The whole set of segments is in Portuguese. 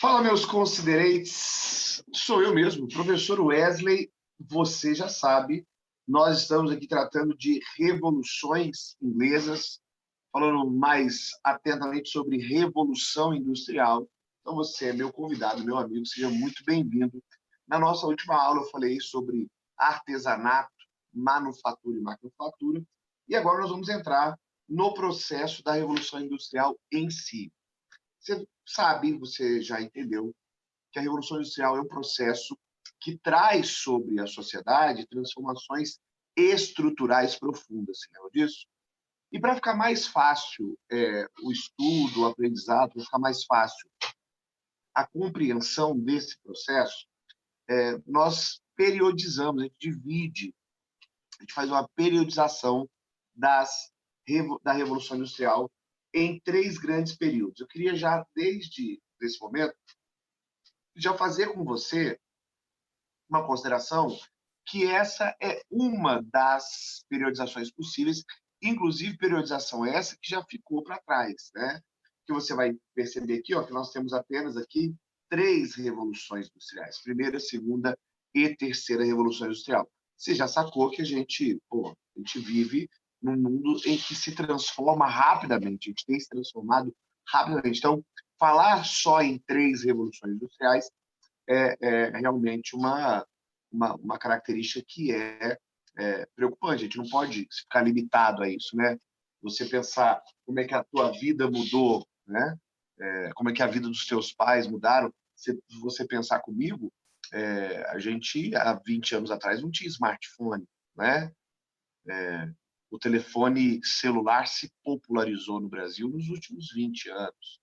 Fala, meus considerates. Sou eu mesmo, professor Wesley. Você já sabe, nós estamos aqui tratando de revoluções inglesas, falando mais atentamente sobre revolução industrial. Então, você é meu convidado, meu amigo, seja muito bem-vindo. Na nossa última aula, eu falei sobre artesanato, manufatura e maquinofatura, e agora nós vamos entrar no processo da revolução industrial em si. Você sabe, você já entendeu, que a Revolução Industrial é um processo que traz sobre a sociedade transformações estruturais profundas, você lembra disso? E para ficar mais fácil o estudo, o aprendizado, para ficar mais fácil a compreensão desse processo, nós periodizamos, a gente divide, a gente faz uma periodização da Revolução Industrial em 3 grandes períodos. Eu queria já, desde esse momento, já fazer com você uma consideração que essa é uma das periodizações possíveis, inclusive periodização essa que já ficou para trás, né? Que você vai perceber aqui, ó, que nós temos apenas aqui 3 revoluções industriais: primeira, segunda e terceira revolução industrial. Você já sacou que a gente vive num mundo em que se transforma rapidamente, a gente tem se transformado rapidamente. Então, falar só em 3 revoluções industriais é realmente uma característica que é preocupante. A gente não pode ficar limitado a isso, né? Você pensar como é que a tua vida mudou, né? Como é que a vida dos teus pais mudaram. Se você pensar comigo, a gente, há 20 anos atrás, não tinha smartphone, né? O telefone celular se popularizou no Brasil nos últimos 20 anos.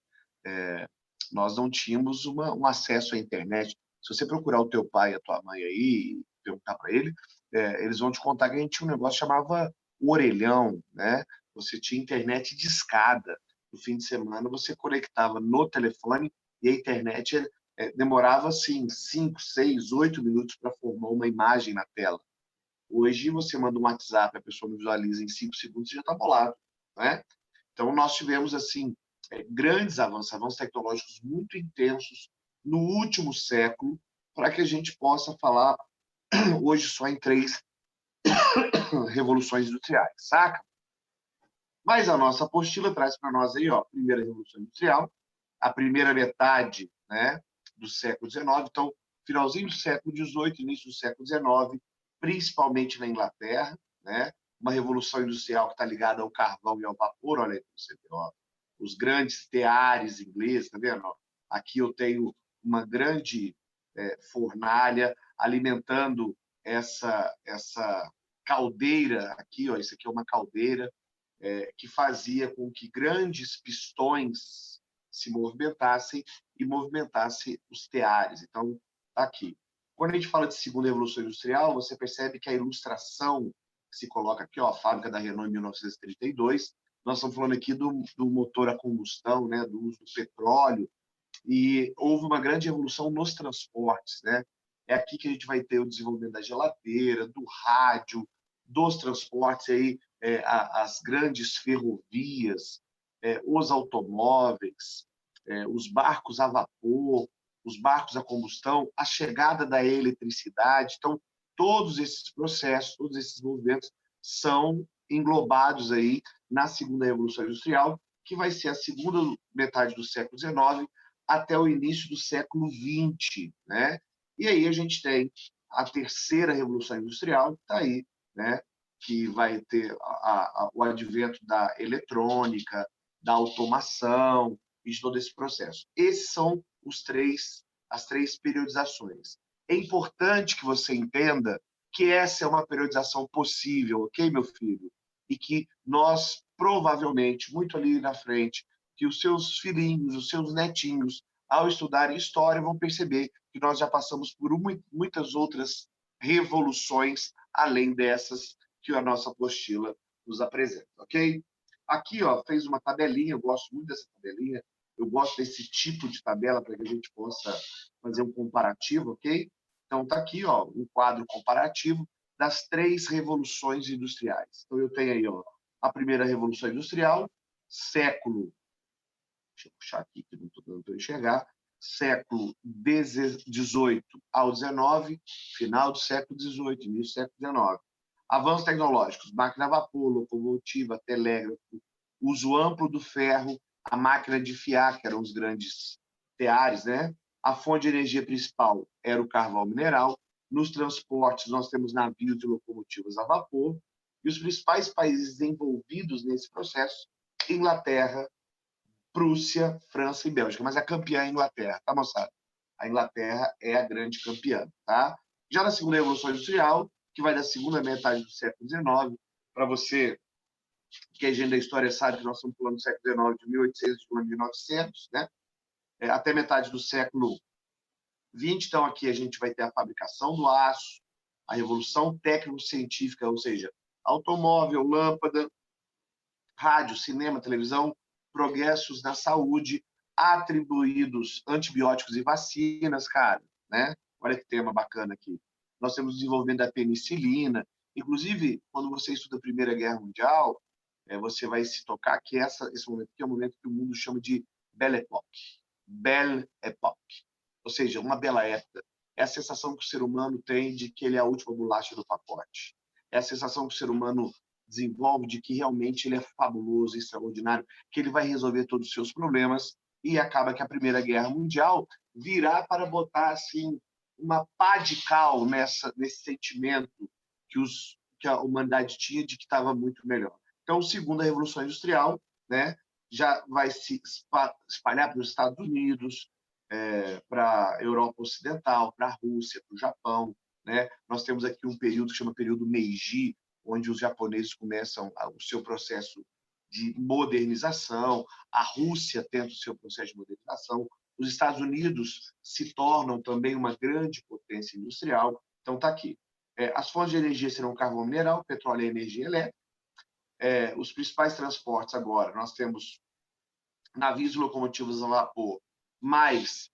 Nós não tínhamos um acesso à internet. Se você procurar o teu pai e a tua mãe aí e perguntar para eles vão te contar que a gente tinha um negócio que chamava orelhão, né? Você tinha internet de escada. No fim de semana, você conectava no telefone e a internet demorava, assim, 5, 6, 8 minutos para formar uma imagem na tela. Hoje, você manda um WhatsApp, a pessoa visualiza em 5 segundos e já está bolado, né? Então, nós tivemos, assim, grandes avanços tecnológicos muito intensos no último século, para que a gente possa falar hoje só em 3 revoluções industriais, saca? Mas a nossa apostila traz para nós aí, ó, primeira revolução industrial, a primeira metade, né, do século XIX, então, finalzinho do século XVIII, início do século XIX, principalmente na Inglaterra, né, uma revolução industrial que está ligada ao carvão e ao vapor. Olha aí para você ver, ó, os grandes teares ingleses, tá vendo? Aqui eu tenho uma grande fornalha alimentando essa caldeira aqui, ó, isso aqui é uma caldeira que fazia com que grandes pistões se movimentassem e movimentassem os teares. Então, tá aqui. Quando a gente fala de segunda revolução industrial, você percebe que a ilustração que se coloca aqui, ó, a fábrica da Renault em 1932, nós estamos falando aqui do motor a combustão, né, do uso do petróleo, e houve uma grande evolução nos transportes, né? É aqui que a gente vai ter o desenvolvimento da geladeira, do rádio, dos transportes, aí, as grandes ferrovias, os automóveis, os barcos a vapor, os barcos a combustão, a chegada da eletricidade. Então, todos esses processos, todos esses movimentos são englobados aí na segunda revolução industrial, que vai ser a segunda metade do século XIX até o início do século XX, né? E aí a gente tem a terceira revolução industrial, que está aí, né? Que vai ter o advento da eletrônica, da automação e de todo esse processo. Esses são as três periodizações. É importante que você entenda que essa é uma periodização possível, ok, meu filho? E que nós, provavelmente, muito ali na frente, que os seus filhinhos, os seus netinhos, ao estudarem história, vão perceber que nós já passamos por muitas outras revoluções, além dessas que a nossa apostila nos apresenta, ok? Aqui, ó, fez uma tabelinha, eu gosto muito dessa tabelinha, eu gosto desse tipo de tabela para que a gente possa fazer um comparativo, ok? Então, está aqui, ó, um quadro comparativo das 3 revoluções industriais. Então, eu tenho aí, ó, a primeira revolução industrial, século, deixa eu puxar aqui que não estou dando para enxergar, século XVIII ao XIX, final do século XVIII, início do século XIX. Avanços tecnológicos, máquina a vapor, locomotiva, telégrafo, uso amplo do ferro, a máquina de fiar, que eram os grandes teares, né? A fonte de energia principal era o carvão mineral. Nos transportes, nós temos navios e locomotivas a vapor. E os principais países envolvidos nesse processo, Inglaterra, Prússia, França e Bélgica. Mas a campeã é a Inglaterra, tá, moçada? A Inglaterra é a grande campeã, tá? Já na segunda Revolução Industrial, que vai da segunda metade do século XIX, para você que é gente da história sabe que nós estamos falando do século XIX, de 1800 de 1900, né? Até metade do século XX. Então, aqui a gente vai ter a fabricação do aço, a revolução técnico-científica, ou seja, automóvel, lâmpada, rádio, cinema, televisão, progressos na saúde, atribuídos antibióticos e vacinas, cara, né? Olha que tema bacana aqui. Nós temos o desenvolvimento da penicilina. Inclusive, quando você estuda a Primeira Guerra Mundial, você vai se tocar que esse momento aqui é um momento que o mundo chama de Belle Époque. Belle Époque. Ou seja, uma bela época. É a sensação que o ser humano tem de que ele é a última bolacha do pacote. É a sensação que o ser humano desenvolve de que realmente ele é fabuloso, extraordinário, que ele vai resolver todos os seus problemas, e acaba que a Primeira Guerra Mundial virá para botar assim uma pá de cal nesse sentimento que a humanidade tinha de que estava muito melhor. Então, segunda Revolução Industrial, né, já vai se espalhar para os Estados Unidos, para a Europa Ocidental, para a Rússia, para o Japão, né? Nós temos aqui um período que chama período Meiji, onde os japoneses começam o seu processo de modernização, a Rússia tenta o seu processo de modernização, os Estados Unidos se tornam também uma grande potência industrial. Então, está aqui. As fontes de energia serão carvão mineral, petróleo e energia elétrica. Os principais transportes agora, nós temos navios e locomotivas a vapor, mas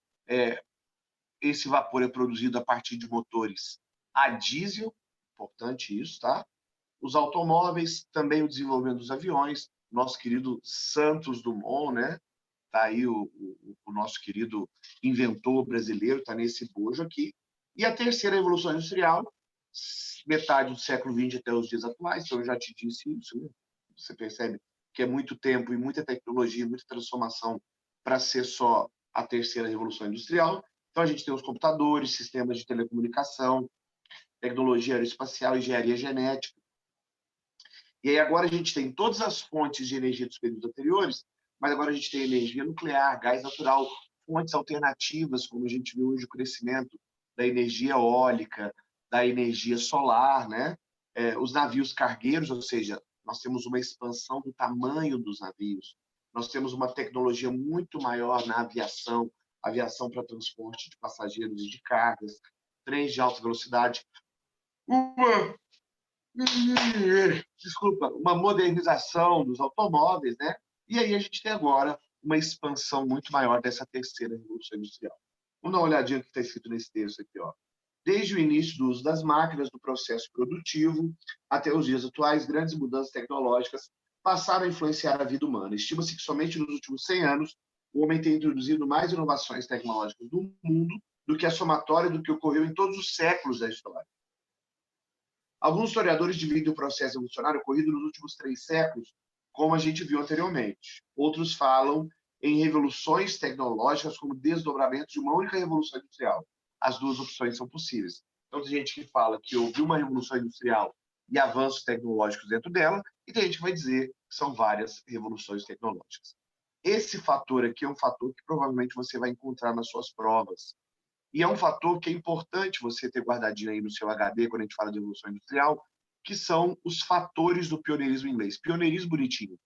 esse vapor é produzido a partir de motores a diesel, importante isso, tá? Os automóveis, também o desenvolvimento dos aviões, nosso querido Santos Dumont, né? Tá aí o nosso querido inventor brasileiro, está nesse bojo aqui. E a terceira Revolução Industrial, metade do século XX até os dias atuais, então eu já te disse isso, né? Você percebe que é muito tempo e muita tecnologia, muita transformação para ser só a terceira Revolução Industrial. Então, a gente tem os computadores, sistemas de telecomunicação, tecnologia aeroespacial, engenharia genética. E aí agora a gente tem todas as fontes de energia dos períodos anteriores, mas agora a gente tem energia nuclear, gás natural, fontes alternativas, como a gente viu hoje o crescimento da energia eólica, da energia solar, né? Os navios cargueiros, ou seja, nós temos uma expansão do tamanho dos navios, nós temos uma tecnologia muito maior na aviação para transporte de passageiros e de cargas, trens de alta velocidade, uma modernização dos automóveis, né? E aí a gente tem agora uma expansão muito maior dessa terceira revolução industrial. Vamos dar uma olhadinha no que está escrito nesse texto aqui, ó. Desde o início do uso das máquinas, do processo produtivo, até os dias atuais, grandes mudanças tecnológicas passaram a influenciar a vida humana. Estima-se que somente nos últimos 100 anos o homem tem introduzido mais inovações tecnológicas no mundo do que a somatória do que ocorreu em todos os séculos da história. Alguns historiadores dividem o processo evolucionário ocorrido nos últimos 3 séculos, como a gente viu anteriormente. Outros falam em revoluções tecnológicas como desdobramento de uma única revolução industrial. As duas opções são possíveis. Então, tem gente que fala que houve uma revolução industrial e avanços tecnológicos dentro dela, e tem gente que vai dizer que são várias revoluções tecnológicas. Esse fator aqui é um fator que provavelmente você vai encontrar nas suas provas. E é um fator que é importante você ter guardadinho aí no seu HD, quando a gente fala de evolução industrial, que são os fatores do pioneirismo inglês. Pioneirismo bonitinho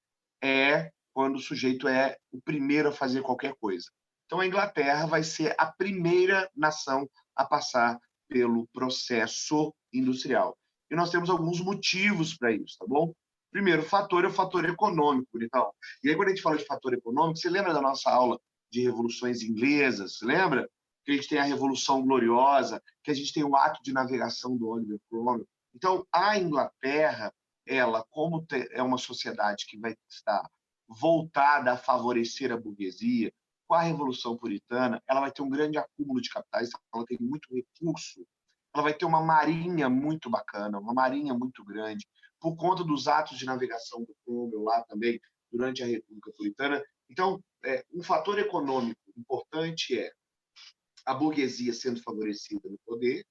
é quando o sujeito é o primeiro a fazer qualquer coisa. Então, a Inglaterra vai ser a primeira nação a passar pelo processo industrial. E nós temos alguns motivos para isso, tá bom? Primeiro fator é o fator econômico, então. E aí, quando a gente fala de fator econômico, você lembra da nossa aula de revoluções inglesas? Lembra? Que a gente tem a Revolução Gloriosa, que a gente tem o ato de navegação do Oliver Cromwell. Então, a Inglaterra, ela, como é uma sociedade que vai estar voltada a favorecer a burguesia, com a Revolução Puritana, ela vai ter um grande acúmulo de capitais, ela tem muito recurso, ela vai ter uma marinha muito bacana, uma marinha muito grande, por conta dos atos de navegação do Cromwell lá também, durante a República Puritana. Então, um fator econômico importante é a burguesia sendo favorecida no poder,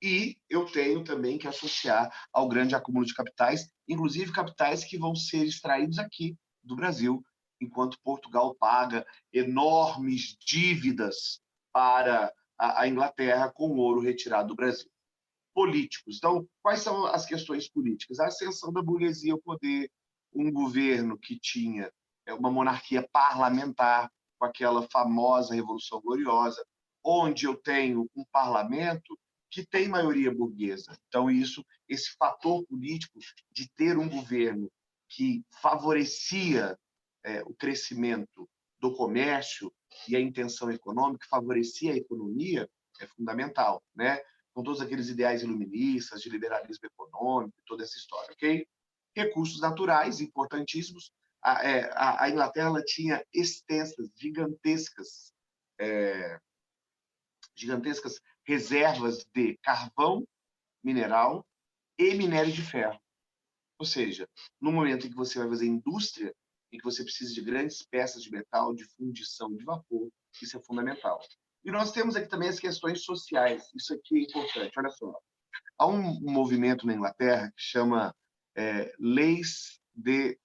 e eu tenho também que associar ao grande acúmulo de capitais, inclusive capitais que vão ser extraídos aqui do Brasil, enquanto Portugal paga enormes dívidas para a Inglaterra com ouro retirado do Brasil. Políticos. Então, quais são as questões políticas? A ascensão da burguesia ao poder, um governo que tinha uma monarquia parlamentar, com aquela famosa Revolução Gloriosa, onde eu tenho um parlamento que tem maioria burguesa. Então, esse fator político de ter um governo que favorecia o crescimento do comércio e a intenção econômica, favorecia a economia, é fundamental, né? Com todos aqueles ideais iluministas, de liberalismo econômico, toda essa história, ok? Recursos naturais, importantíssimos. A Inglaterra ela tinha extensas, gigantescas reservas de carvão mineral e minério de ferro. Ou seja, no momento em que você vai fazer indústria, em que você precisa de grandes peças de metal, de fundição, de vapor, isso é fundamental. E nós temos aqui também as questões sociais, isso aqui é importante, olha só. Há um movimento na Inglaterra que chama Leis de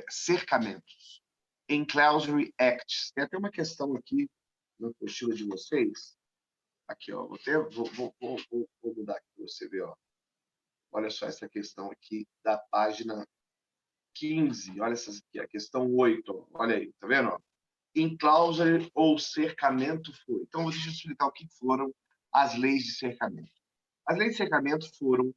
Cercamentos, Enclausury Acts. Tem até uma questão aqui na apostila de vocês. Aqui, ó, vou mudar aqui para você ver. Ó. Olha só essa questão aqui da página 15. Olha essa aqui, a questão 8. Ó. Olha aí, tá vendo? Ó? Enclausury ou cercamento foi. Então, deixa eu explicar o que foram as leis de cercamento. As leis de cercamento foram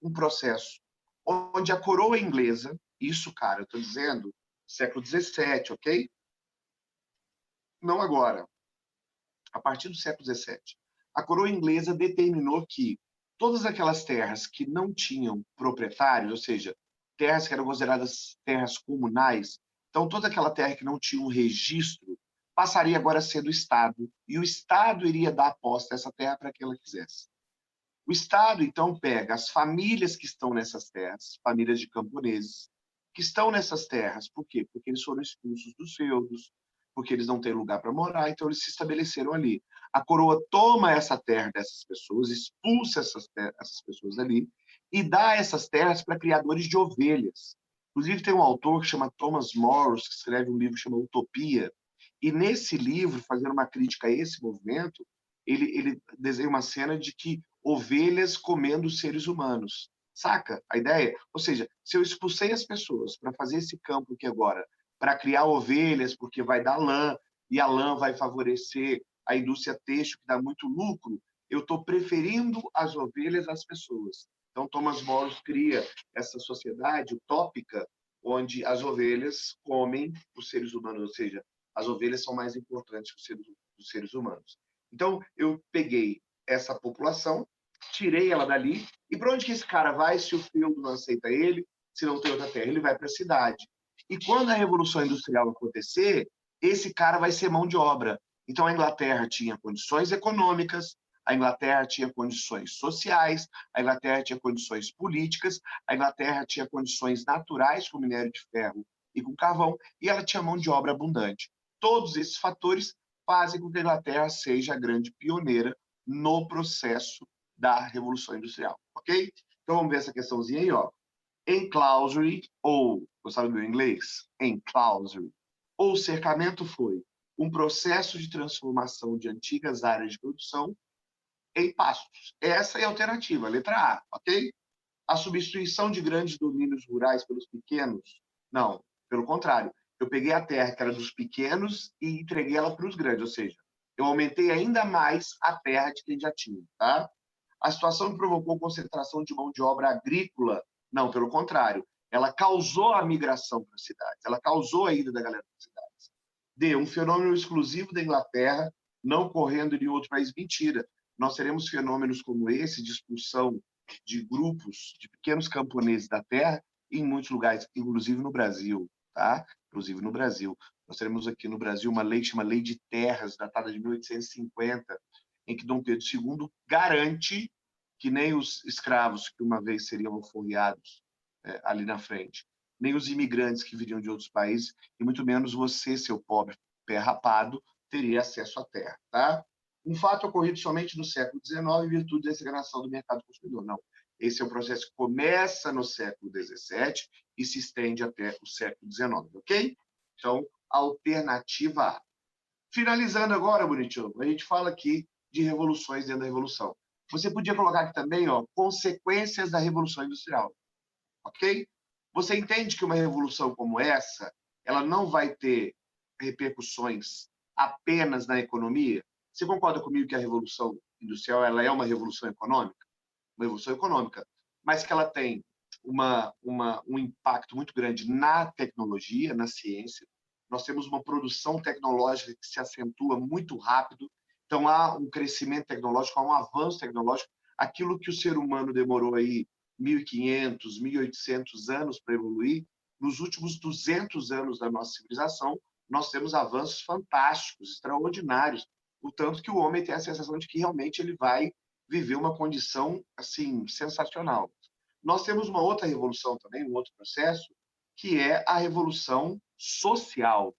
um processo onde a coroa inglesa, isso, cara, eu estou dizendo, século XVII, ok? Não agora, a partir do século XVII. A coroa inglesa determinou que todas aquelas terras que não tinham proprietários, ou seja, terras que eram consideradas terras comunais, então toda aquela terra que não tinha um registro, passaria agora a ser do Estado, e o Estado iria dar posse a essa terra para que ela quisesse. O Estado, então, pega as famílias que estão nessas terras, famílias de camponeses, que estão nessas terras. Por quê? Porque eles foram expulsos dos feudos, porque eles não têm lugar para morar, então eles se estabeleceram ali. A coroa toma essa terra dessas pessoas, expulsa essas pessoas ali e dá essas terras para criadores de ovelhas. Inclusive, tem um autor que chama Thomas Morris, que escreve um livro chamado Utopia, e nesse livro, fazendo uma crítica a esse movimento, ele desenha uma cena de que ovelhas comendo seres humanos. Saca a ideia? Ou seja, se eu expulsei as pessoas para fazer esse campo aqui agora, para criar ovelhas, porque vai dar lã, e a lã vai favorecer a indústria têxtil, que dá muito lucro, eu estou preferindo as ovelhas às pessoas. Então, Thomas More cria essa sociedade utópica onde as ovelhas comem os seres humanos, ou seja, as ovelhas são mais importantes que os seres humanos. Então, eu peguei essa população, tirei ela dali, e para onde que esse cara vai se o feudo não aceita ele, se não tem outra terra? Ele vai para a cidade. E quando a Revolução Industrial acontecer, esse cara vai ser mão de obra. Então, a Inglaterra tinha condições econômicas, a Inglaterra tinha condições sociais, a Inglaterra tinha condições políticas, a Inglaterra tinha condições naturais com minério de ferro e com carvão, e ela tinha mão de obra abundante. Todos esses fatores fazem com que a Inglaterra seja a grande pioneira no processo da Revolução Industrial, ok? Então, vamos ver essa questãozinha aí, ó. Enclausury, ou, gostaram do meu inglês? Enclausury, ou cercamento foi um processo de transformação de antigas áreas de produção em pastos. Essa é a alternativa, letra A, ok? A substituição de grandes domínios rurais pelos pequenos? Não, pelo contrário. Eu peguei a terra que era dos pequenos e entreguei ela para os grandes, ou seja, eu aumentei ainda mais a terra de quem já tinha, tá? A situação que provocou concentração de mão de obra agrícola? Não, pelo contrário. Ela causou a migração para as cidades, ela causou a ida da galera para as cidades. D, um fenômeno exclusivo da Inglaterra, não ocorrendo em nenhum outro país. Mentira. Nós teremos fenômenos como esse, de expulsão de grupos de pequenos camponeses da terra, em muitos lugares, inclusive no Brasil. tá? Inclusive no Brasil. Nós teremos aqui no Brasil uma lei que chama Lei de Terras, datada de 1850, em que Dom Pedro II garante que nem os escravos que uma vez seriam alforriados ali na frente, nem os imigrantes que viriam de outros países, e muito menos você, seu pobre pé rapado, teria acesso à terra, tá? Um fato ocorrido somente no século XIX em virtude da degradação do mercado consumidor. Não. Esse é um processo que começa no século XVII e se estende até o século XIX, ok? Então, alternativa A. Finalizando agora, bonitinho, a gente fala aqui de revoluções dentro da Revolução. Você podia colocar aqui também, ó, consequências da Revolução Industrial, ok? Você entende que uma revolução como essa, ela não vai ter repercussões apenas na economia? Você concorda comigo que a Revolução Industrial ela é uma revolução econômica? Uma revolução econômica, mas que ela tem um impacto muito grande na tecnologia, na ciência. Nós temos uma produção tecnológica que se acentua muito rápido, então há um crescimento tecnológico, há um avanço tecnológico. Aquilo que o ser humano demorou aí 1.500, 1.800 anos para evoluir, nos últimos 200 anos da nossa civilização, nós temos avanços fantásticos, extraordinários, o tanto que o homem tem a sensação de que realmente ele vai viver uma condição assim sensacional. Nós temos uma outra revolução também, um outro processo, que é a revolução social.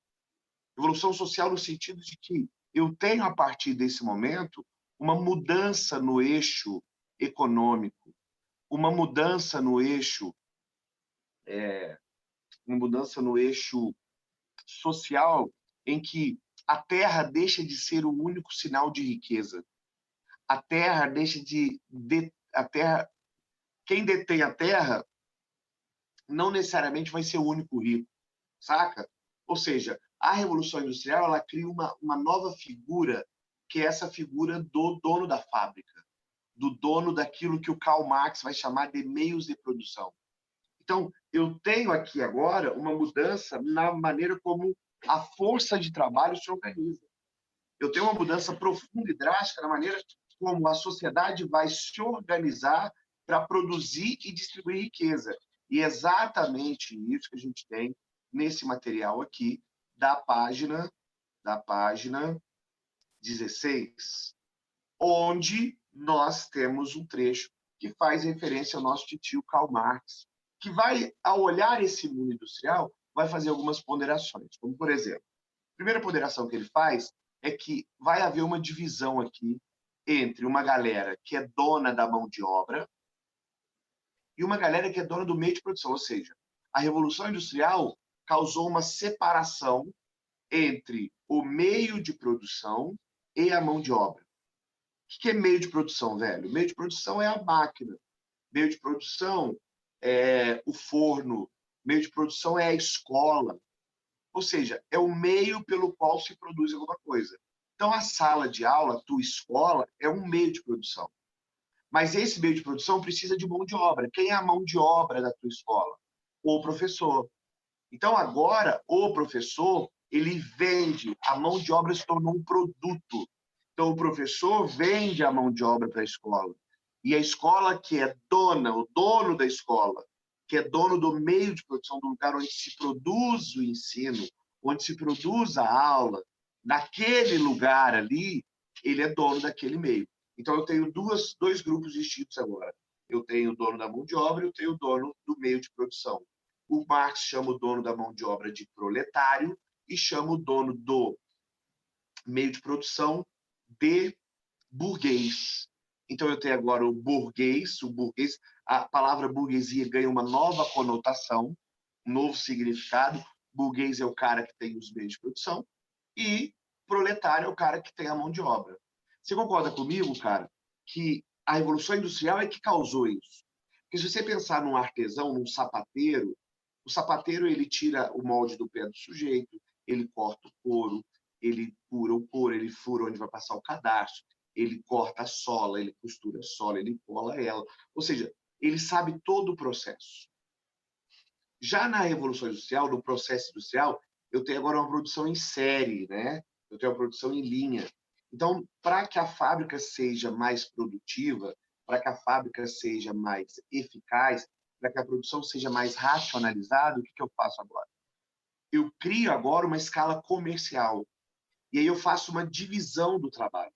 Revolução social no sentido de que eu tenho, a partir desse momento, uma mudança no eixo econômico, uma mudança no eixo, uma mudança no eixo social, em que a terra deixa de ser o único sinal de riqueza. A terra deixa a terra, quem detém a terra não necessariamente vai ser o único rico, saca? Ou seja, a Revolução Industrial ela cria uma nova figura, que é essa figura do dono da fábrica, do dono daquilo que o Karl Marx vai chamar de meios de produção. Então, eu tenho aqui agora uma mudança na maneira como a força de trabalho se organiza. Eu tenho uma mudança profunda e drástica na maneira como a sociedade vai se organizar para produzir e distribuir riqueza. E é exatamente isso que a gente tem nesse material aqui da página 16, onde nós temos um trecho que faz referência ao nosso tio Karl Marx, que vai, ao olhar esse mundo industrial, vai fazer algumas ponderações. Como, por exemplo, a primeira ponderação que ele faz é que vai haver uma divisão aqui entre uma galera que é dona da mão de obra e uma galera que é dona do meio de produção. Ou seja, a Revolução Industrial causou uma separação entre o meio de produção e a mão de obra. O que é meio de produção, velho? Meio de produção é a máquina. Meio de produção é o forno. Meio de produção é a escola. Ou seja, é o meio pelo qual se produz alguma coisa. Então, a sala de aula, a tua escola, é um meio de produção. Mas esse meio de produção precisa de mão de obra. Quem é a mão de obra da tua escola? O professor. Então, agora, o professor, ele vende, a mão de obra se tornou um produto. Então, o professor vende a mão de obra para a escola. E a escola que é dona, o dono da escola, que é dono do meio de produção, do lugar onde se produz o ensino, onde se produz a aula, naquele lugar ali, ele é dono daquele meio. Então, eu tenho dois grupos distintos agora. Eu tenho o dono da mão de obra e eu tenho o dono do meio de produção. O Marx chama o dono da mão de obra de proletário e chama o dono do meio de produção de burguês. Então, eu tenho agora o burguês, a palavra burguesia ganha uma nova conotação, um novo significado. Burguês é o cara que tem os meios de produção e proletário é o cara que tem a mão de obra. Você concorda comigo, cara, que a Revolução Industrial é que causou isso? Porque se você pensar num artesão, num sapateiro, o sapateiro ele tira o molde do pé do sujeito, ele corta o couro, ele cura o couro, ele fura onde vai passar o cadarço, ele corta a sola, ele costura a sola, ele cola ela. Ou seja, ele sabe todo o processo. Já na Revolução Industrial, no processo industrial, eu tenho agora uma produção em série, né? Eu tenho uma produção em linha. Então, para que a fábrica seja mais produtiva, para que a fábrica seja mais eficaz, para que a produção seja mais racionalizada, o que eu faço agora? eu crio agora uma escala comercial. E aí eu faço uma divisão do trabalho.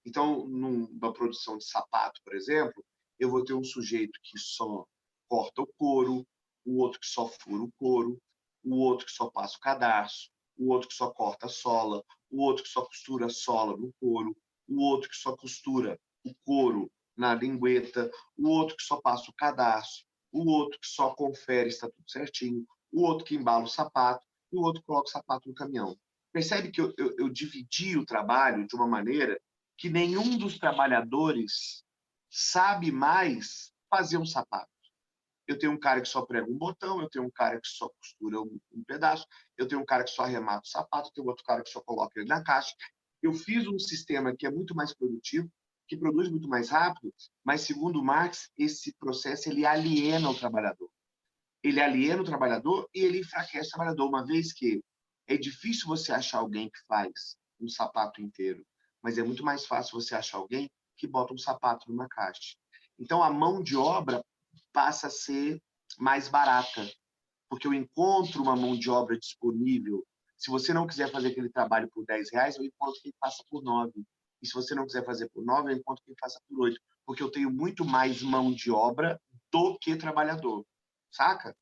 Então, numa produção de sapato, por exemplo, eu vou ter um sujeito que só corta o couro, o outro que só fura o couro, o outro que só passa o cadarço, o outro que só corta a sola, o outro que só costura a sola no couro, o outro que só costura o couro na lingueta, o outro que só passa o cadarço, o outro que só confere se está tudo certinho, o outro que embala o sapato e o outro que coloca o sapato no caminhão. Percebe que eu dividi o trabalho de uma maneira que nenhum dos trabalhadores sabe mais fazer um sapato. Eu tenho um cara que só prega um botão, eu tenho um cara que só costura um pedaço, eu tenho um cara que só arremata o sapato, eu tenho outro cara que só coloca ele na caixa. Eu fiz um sistema que é muito mais produtivo, que produz muito mais rápido, mas, segundo Marx, esse processo ele aliena o trabalhador. Ele aliena o trabalhador e ele enfraquece o trabalhador, uma vez que é difícil você achar alguém que faz um sapato inteiro, mas é muito mais fácil você achar alguém que bota um sapato numa caixa. Então, a mão de obra passa a ser mais barata, porque eu encontro uma mão de obra disponível. Se você não quiser fazer aquele trabalho por R$ 10, eu encontro quem faça por 9. E se você não quiser fazer por 9, eu encontro quem faça por 8, porque eu tenho muito mais mão de obra do que trabalhador, saca?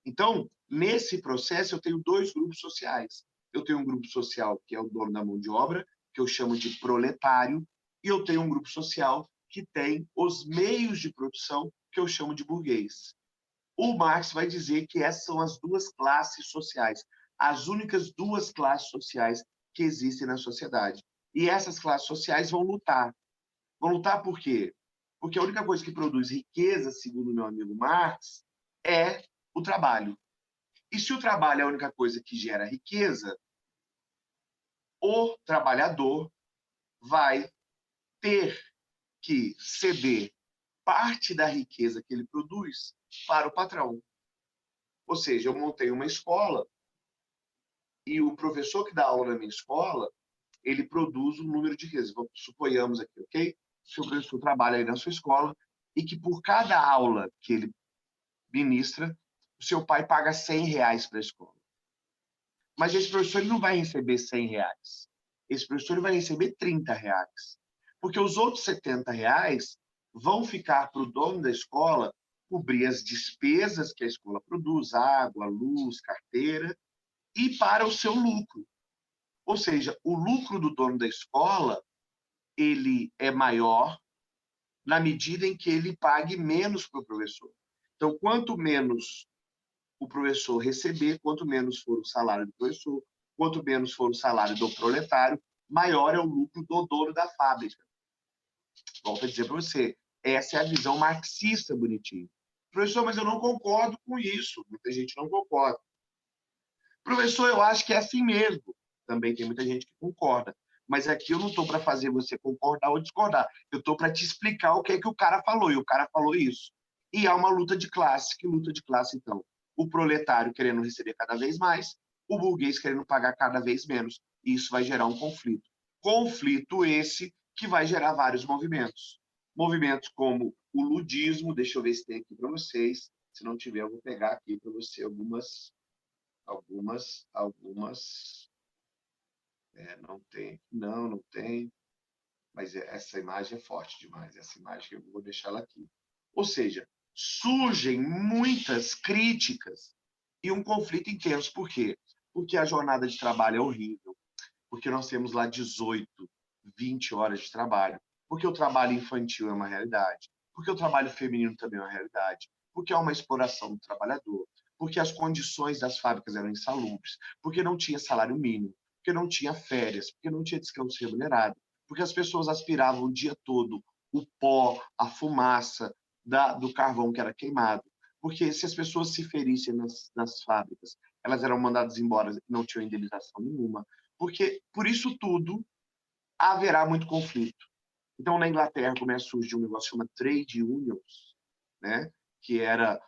Então, nesse processo, eu tenho dois grupos sociais. Eu tenho um grupo social que é o dono da mão de obra, que eu chamo de proletário, e eu tenho um grupo social que tem os meios de produção, que eu chamo de burguês. O Marx vai dizer que essas são as duas classes sociais, as únicas duas classes sociais que existem na sociedade. E essas classes sociais vão lutar. Vão lutar por quê? Porque a única coisa que produz riqueza, segundo o meu amigo Marx, é o trabalho. E se o trabalho é a única coisa que gera riqueza, o trabalhador vai ter que ceder parte da riqueza que ele produz para o patrão. Ou seja, eu montei uma escola e o professor que dá aula na minha escola, ele produz um número de riqueza. Suponhamos aqui, ok? Se o professor trabalha aí na sua escola e que por cada aula que ele ministra, o seu pai paga R$ 100 para a escola. Mas esse professor ele não vai receber R$ 100. Esse professor ele vai receber R$ 30. Porque os outros R$ 70 vão ficar para o dono da escola cobrir as despesas que a escola produz, água, luz, carteira, e para o seu lucro. Ou seja, o lucro do dono da escola ele é maior na medida em que ele pague menos para o professor. Então, quanto menos o professor receber, quanto menos for o salário do professor, quanto menos for o salário do proletário, maior é o lucro do dono da fábrica. Volto a dizer para você, essa é a visão marxista bonitinha. Professor, mas eu não concordo com isso. Muita gente não concorda. Professor, eu acho que é assim mesmo. Também tem muita gente que concorda. Mas aqui eu não estou para fazer você concordar ou discordar. Eu estou para te explicar o que é que o cara falou. E o cara falou isso. E há uma luta de classe. Que luta de classe, então? O proletário querendo receber cada vez mais, o burguês querendo pagar cada vez menos. E isso vai gerar um conflito. Conflito esse que vai gerar vários movimentos. Movimentos como o ludismo, deixa eu ver se tem aqui para vocês. Se não tiver, eu vou pegar aqui para você algumas. Não tem, não tem. Mas essa imagem é forte demais. Essa imagem que eu vou deixar ela aqui. Ou seja, surgem muitas críticas e um conflito intenso. Por quê? Porque a jornada de trabalho é horrível. Porque nós temos lá 18, 20 horas de trabalho. Porque o trabalho infantil é uma realidade. Porque o trabalho feminino também é uma realidade. Porque há uma exploração do trabalhador. Porque as condições das fábricas eram insalubres. Porque não tinha salário mínimo. Porque não tinha férias. Porque não tinha descanso remunerado. Porque as pessoas aspiravam o dia todo o pó, a fumaça do carvão que era queimado. Porque se as pessoas se ferissem nas fábricas, elas eram mandadas embora e não tinham indenização nenhuma. Porque, por isso tudo, haverá muito conflito. Então, na Inglaterra, começa a surgir um negócio chamado trade unions, né? Que era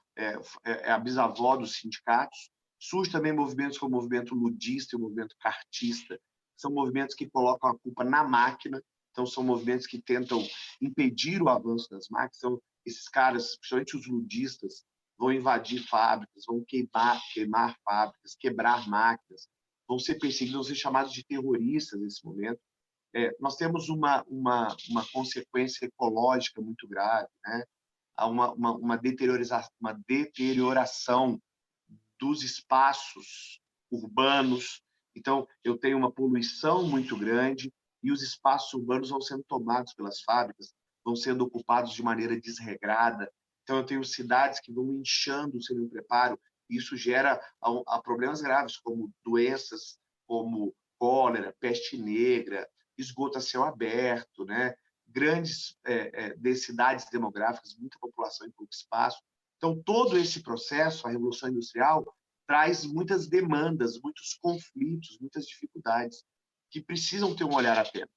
a bisavó dos sindicatos. Surge também movimentos como o movimento ludista e o movimento cartista. São movimentos que colocam a culpa na máquina. Então, são movimentos que tentam impedir o avanço das máquinas. Então, esses caras, principalmente os ludistas, vão invadir fábricas, vão queimar fábricas, quebrar máquinas, vão ser perseguidos, vão ser chamados de terroristas nesse momento. Nós temos uma consequência ecológica muito grave, né? Há uma deterioração dos espaços urbanos. Então, eu tenho uma poluição muito grande e os espaços urbanos vão sendo tomados pelas fábricas, vão sendo ocupados de maneira desregrada. Então, eu tenho cidades que vão inchando sem o preparo, e isso gera a problemas graves, como doenças como cólera, peste negra, esgoto a céu aberto, né? Grandes densidades demográficas, muita população em pouco espaço. Então, todo esse processo, a Revolução Industrial, traz muitas demandas, muitos conflitos, muitas dificuldades que precisam ter um olhar atento.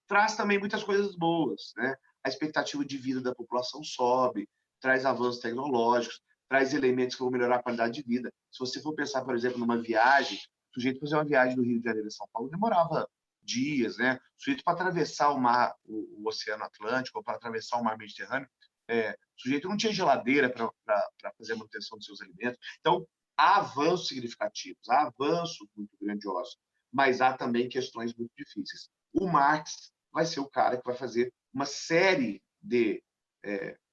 Traz também muitas coisas boas, né? A expectativa de vida da população sobe, traz avanços tecnológicos, traz elementos que vão melhorar a qualidade de vida. Se você for pensar, por exemplo, numa viagem, o sujeito fazer uma viagem do Rio de Janeiro a São Paulo demorava dias, né? O sujeito para atravessar o Oceano Atlântico ou para atravessar o Mar Mediterrâneo, o sujeito não tinha geladeira para fazer a manutenção dos seus alimentos. Então, há avanços significativos, há avanços muito grandiosos, mas há também questões muito difíceis. O Marx vai ser o cara que vai fazer uma série de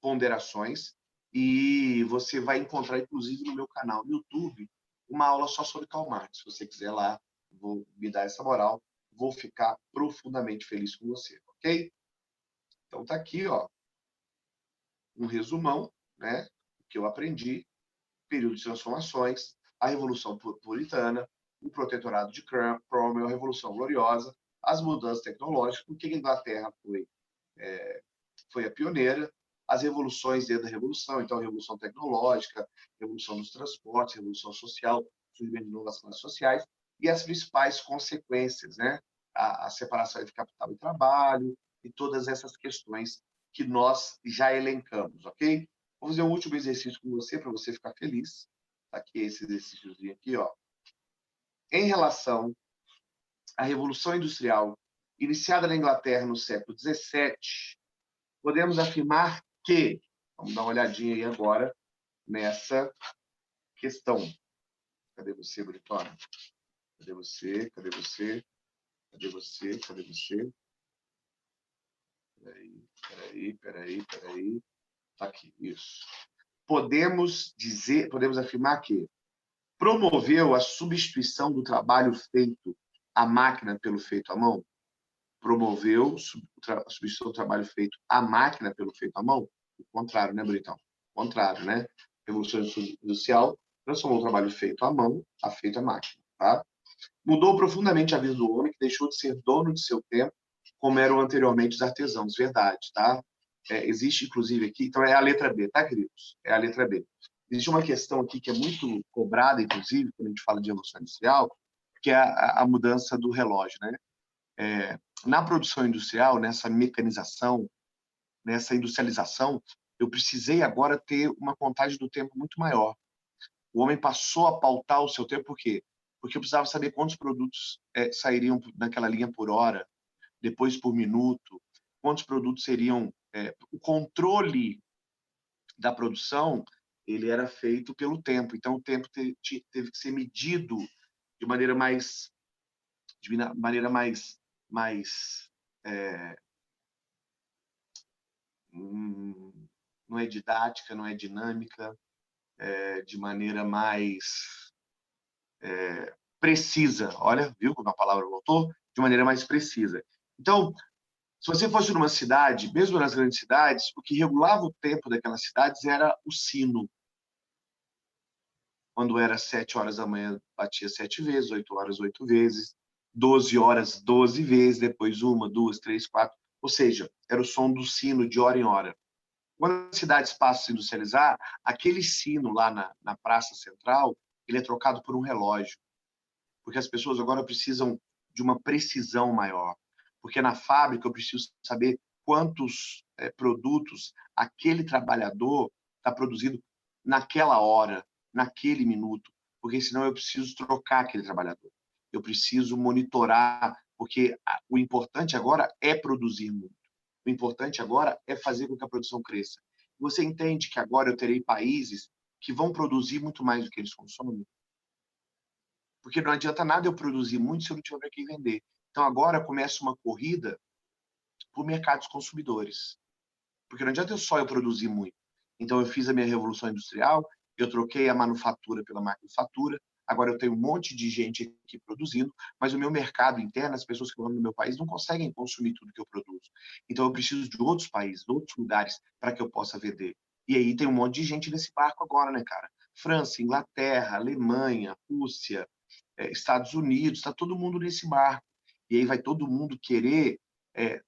ponderações e você vai encontrar, inclusive, no meu canal no YouTube, uma aula só sobre Karl Marx. Se você quiser lá, vou me dar essa moral, vou ficar profundamente feliz com você, ok? Então, tá aqui, ó, um resumão, né, que eu aprendi, período de transformações, a Revolução Puritana, o Protetorado de Cromwell, a Revolução Gloriosa, as mudanças tecnológicas, porque a Inglaterra foi a pioneira, as revoluções dentro da Revolução, então a Revolução Tecnológica, Revolução dos Transportes, Revolução Social, surgimento de novas classes sociais, e as principais consequências, né? A separação entre capital e trabalho, e todas essas questões que nós já elencamos, ok? Vou fazer um último exercício com você, para você ficar feliz. Tá aqui esse exercíciozinho aqui, ó. Em relação à Revolução Industrial, iniciada na Inglaterra no século XVII, podemos afirmar que, vamos dar uma olhadinha aí agora nessa questão. Cadê você, bonitona? Cadê você? Cadê você? Cadê você? Cadê você? Peraí. Tá aqui, isso. Podemos afirmar que promoveu a substituição do trabalho feito à máquina pelo feito à mão? Promoveu a substituição do trabalho feito à máquina pelo feito à mão? O contrário, né, bonitão? O contrário, né? Revolução Industrial transformou o trabalho feito à mão a feito à máquina, tá? Mudou profundamente a vida do homem, que deixou de ser dono de seu tempo, como eram anteriormente os artesãos. Verdade, tá? Existe, inclusive, aqui... Então, é a letra B, tá, queridos? É a letra B. Existe uma questão aqui que é muito cobrada, inclusive, quando a gente fala de revolução industrial, que é a mudança do relógio, né? Na produção industrial, nessa mecanização, nessa industrialização, eu precisei agora ter uma contagem do tempo muito maior. O homem passou a pautar o seu tempo, por quê? Porque eu precisava saber quantos produtos sairiam naquela linha por hora, depois por minuto, quantos produtos seriam... o controle da produção, ele era feito pelo tempo. Então, o tempo teve que ser medido de maneira mais... não é didática, não é dinâmica, de maneira mais precisa. Olha, viu como a palavra voltou? De maneira mais precisa. Então, se você fosse numa cidade, mesmo nas grandes cidades, o que regulava o tempo daquelas cidades era o sino. Quando era 7 horas da manhã, batia 7 vezes, 8 horas, 8 vezes, 12 horas, 12 vezes, depois 1, 2, 3, 4. Ou seja, era o som do sino de hora em hora. Quando as cidades passam a se industrializar, aquele sino lá na Praça Central, ele é trocado por um relógio. Porque as pessoas agora precisam de uma precisão maior. Porque na fábrica eu preciso saber quantos produtos aquele trabalhador está produzindo naquela hora, naquele minuto. Porque senão eu preciso trocar aquele trabalhador. Eu preciso monitorar, porque o importante agora é produzir muito. O importante agora é fazer com que a produção cresça. Você entende que agora eu terei países que vão produzir muito mais do que eles consomem. Porque não adianta nada eu produzir muito se eu não tiver para quem vender. Então, agora começa uma corrida por mercados consumidores. Porque não adianta só eu produzir muito. Então, eu fiz a minha revolução industrial, eu troquei a manufatura pela manufatura, agora eu tenho um monte de gente aqui produzindo, mas o meu mercado interno, as pessoas que moram no meu país, não conseguem consumir tudo que eu produzo. Então, eu preciso de outros países, de outros lugares, para que eu possa vender. E aí tem um monte de gente nesse barco agora, né, cara? França, Inglaterra, Alemanha, Rússia, Estados Unidos, está todo mundo nesse barco. E aí vai todo mundo querer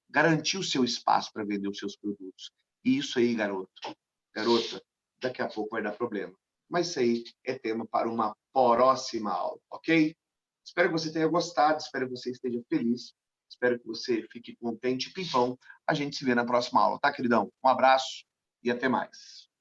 garantir o seu espaço para vender os seus produtos. E isso aí, garota, daqui a pouco vai dar problema. Mas isso aí é tema para uma próxima aula, ok? Espero que você tenha gostado, espero que você esteja feliz, espero que você fique contente e pimpão. A gente se vê na próxima aula, tá, queridão? Um abraço e até mais.